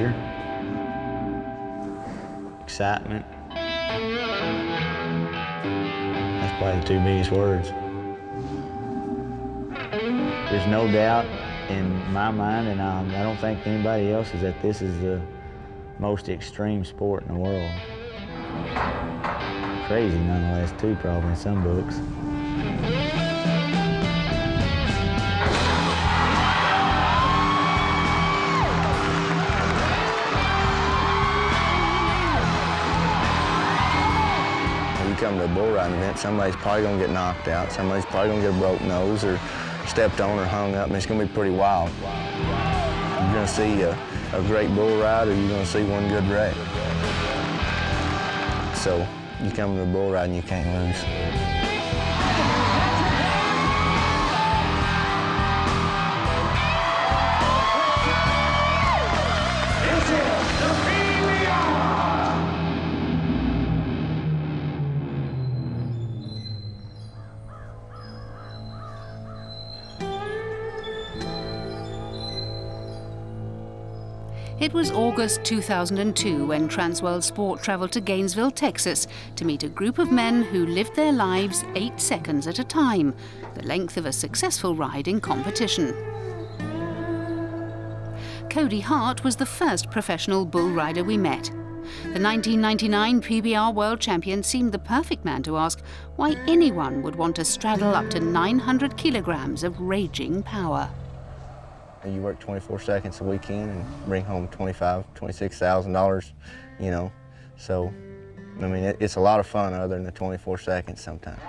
Pleasure, excitement. That's probably the two biggest words. There's no doubt in my mind, and I don't think anybody else's, that this is the most extreme sport in the world. Crazy nonetheless, too, probably in some books. Come to a bull riding event, somebody's probably gonna get knocked out, somebody's probably gonna get a broke nose or stepped on or hung up, and it's gonna be pretty wild. You're gonna see a great bull ride, or you're gonna see one good wreck. So you come to a bull ride and you can't lose. It was August 2002 when Transworld Sport travelled to Gainesville, Texas, to meet a group of men who lived their lives 8 seconds at a time, the length of a successful ride in competition. Cody Hart was the first professional bull rider we met. The 1999 PBR World Champion seemed the perfect man to ask why anyone would want to straddle up to 900 kilograms of raging power. You work 24 seconds a weekend and bring home $25,000, $26,000, you know. So, I mean, it's a lot of fun other than the 24 seconds sometimes.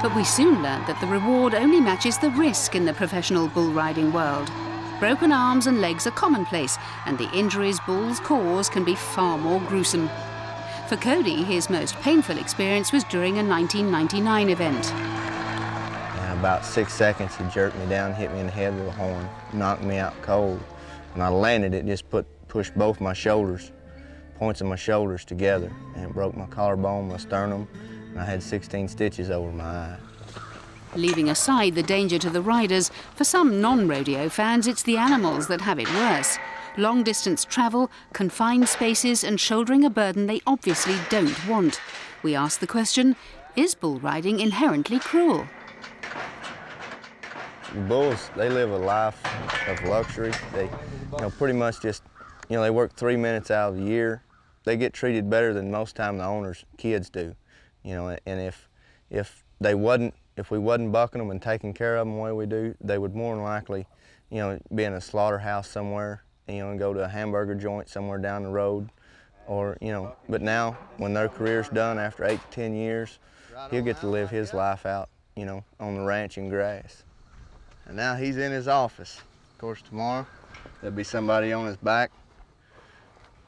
But we soon learned that the reward only matches the risk in the professional bull riding world. Broken arms and legs are commonplace, and the injuries bulls cause can be far more gruesome. For Cody, his most painful experience was during a 1999 event. About 6 seconds, he jerked me down, hit me in the head with a horn, knocked me out cold. When I landed, it just pushed both my shoulders, points of my shoulders together, and it broke my collarbone, my sternum, and I had 16 stitches over my eye. Leaving aside the danger to the riders, for some non-rodeo fans, it's the animals that have it worse. Long-distance travel, confined spaces, and shouldering a burden they obviously don't want. We ask the question, is bull riding inherently cruel? Bulls, they live a life of luxury. They, pretty much just, they work 3 minutes out of the year. They get treated better than most time the owners' kids do, and if we wasn't bucking them and taking care of them the way we do, they would more than likely, be in a slaughterhouse somewhere, and go to a hamburger joint somewhere down the road, or, but now when their career's done after 8 to 10 years, he'll get to live his life out, on the ranch in grass. And now he's in his office. Of course, tomorrow there'll be somebody on his back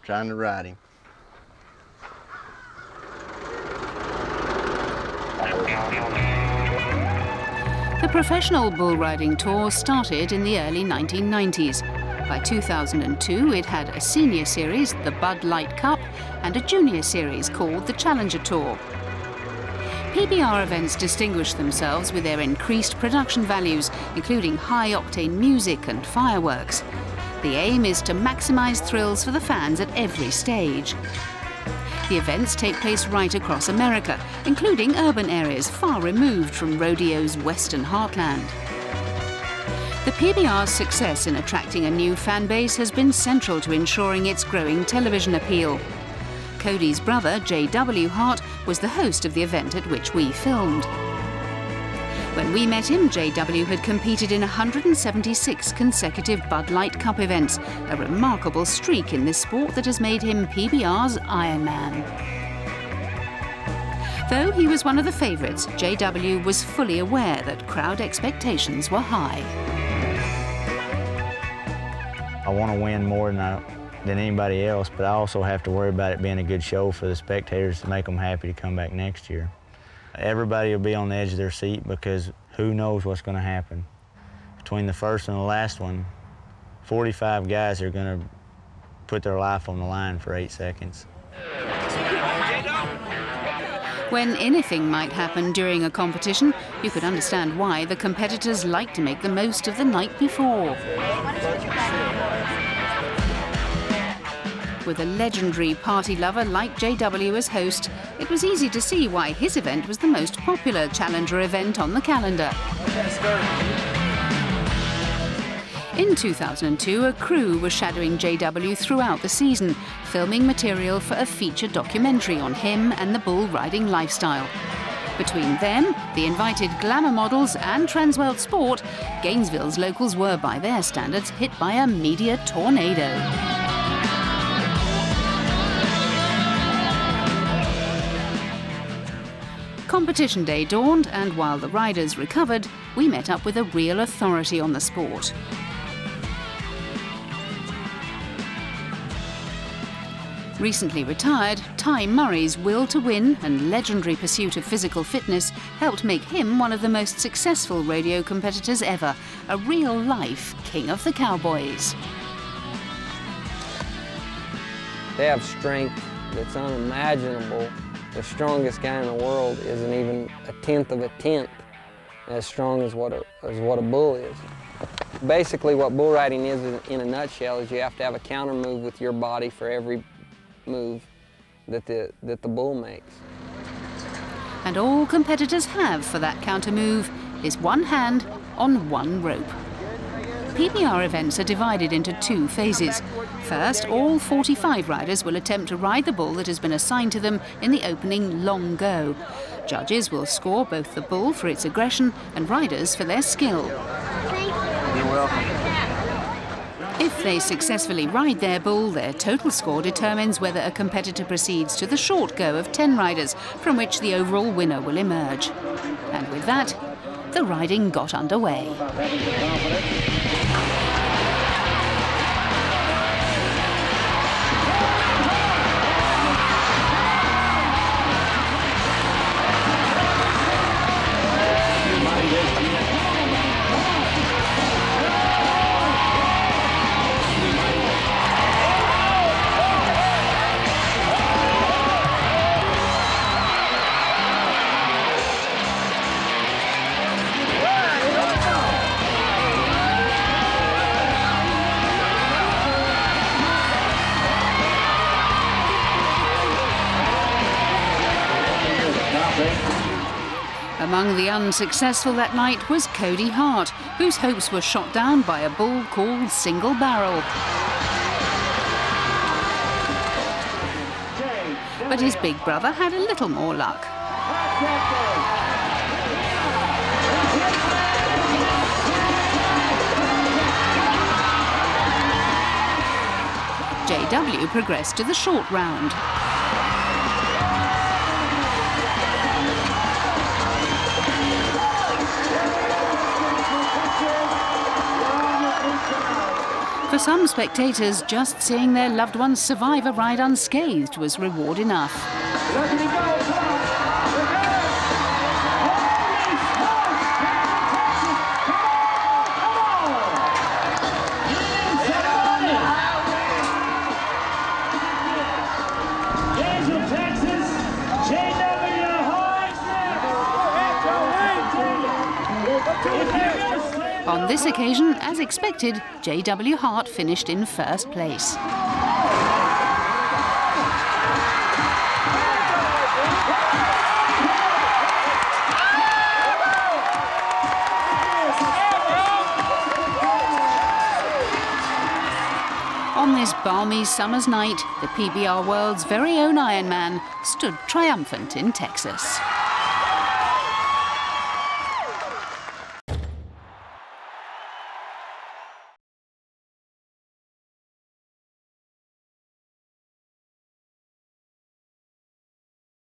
trying to ride him. The professional bull riding tour started in the early 1990s. By 2002, it had a senior series, the Bud Light Cup, and a junior series called the Challenger Tour. PBR events distinguish themselves with their increased production values, including high-octane music and fireworks. The aim is to maximize thrills for the fans at every stage. The events take place right across America, including urban areas far removed from rodeo's western heartland. The PBR's success in attracting a new fan base has been central to ensuring its growing television appeal. Cody's brother, J.W. Hart, was the host of the event at which we filmed. When we met him, J.W. had competed in 176 consecutive Bud Light Cup events, a remarkable streak in this sport that has made him PBR's Iron Man. Though he was one of the favourites, J.W. was fully aware that crowd expectations were high. I want to win more than anybody else, but I also have to worry about it being a good show for the spectators to make them happy to come back next year. Everybody will be on the edge of their seat because who knows what's going to happen. Between the first and the last one, 45 guys are going to put their life on the line for 8 seconds. When anything might happen during a competition, you could understand why the competitors like to make the most of the night before. With a legendary party lover like JW as host, it was easy to see why his event was the most popular Challenger event on the calendar. In 2002, a crew was shadowing JW throughout the season, filming material for a feature documentary on him and the bull riding lifestyle. Between them, the invited glamour models and Transworld Sport, Gainesville's locals were, by their standards, hit by a media tornado. Competition day dawned, and while the riders recovered, we met up with a real authority on the sport. Recently retired, Ty Murray's will to win and legendary pursuit of physical fitness helped make him one of the most successful rodeo competitors ever, a real-life king of the cowboys. They have strength that's unimaginable. The strongest guy in the world isn't even a tenth of a tenth as strong as what a bull is. Basically, what bull riding is in a nutshell is you have to have a counter move with your body for every move that the bull makes. And all competitors have for that counter move is one hand on one rope. PBR events are divided into two phases. First, all 45 riders will attempt to ride the bull that has been assigned to them in the opening long go. Judges will score both the bull for its aggression and riders for their skill. You're welcome. If they successfully ride their bull, their total score determines whether a competitor proceeds to the short go of 10 riders, from which the overall winner will emerge. And with that, the riding got underway. Among the unsuccessful that night was Cody Hart, whose hopes were shot down by a bull called Single Barrel. But his big brother had a little more luck. JW progressed to the short round. For some spectators, just seeing their loved ones survive a ride unscathed was reward enough. On this occasion, as expected, JW Hart finished in first place. On this balmy summer's night, the PBR world's very own Ironman stood triumphant in Texas.